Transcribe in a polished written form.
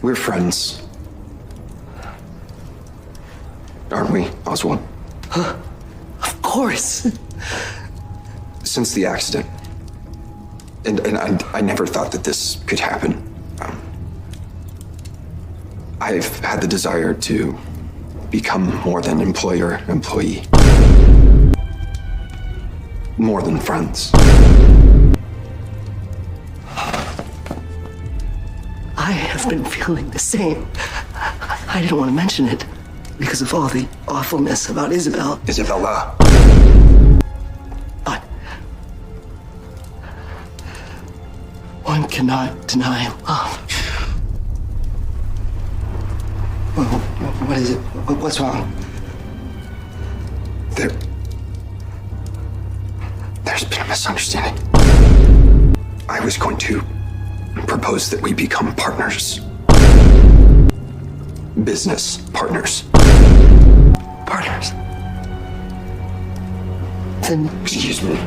We're friends. Aren't we, Oswald? Of course. Since the accident. And I never thought that this could happen. I've had the desire to become more than employer-employee. More than friends. I have been feeling the same. I didn't want to mention it because of all the awfulness about Isabel. Isabella. But one cannot deny love. What is it? What's wrong? There's been a misunderstanding. I was going to propose that we become partners. Business partners. Partners. Then Excuse me.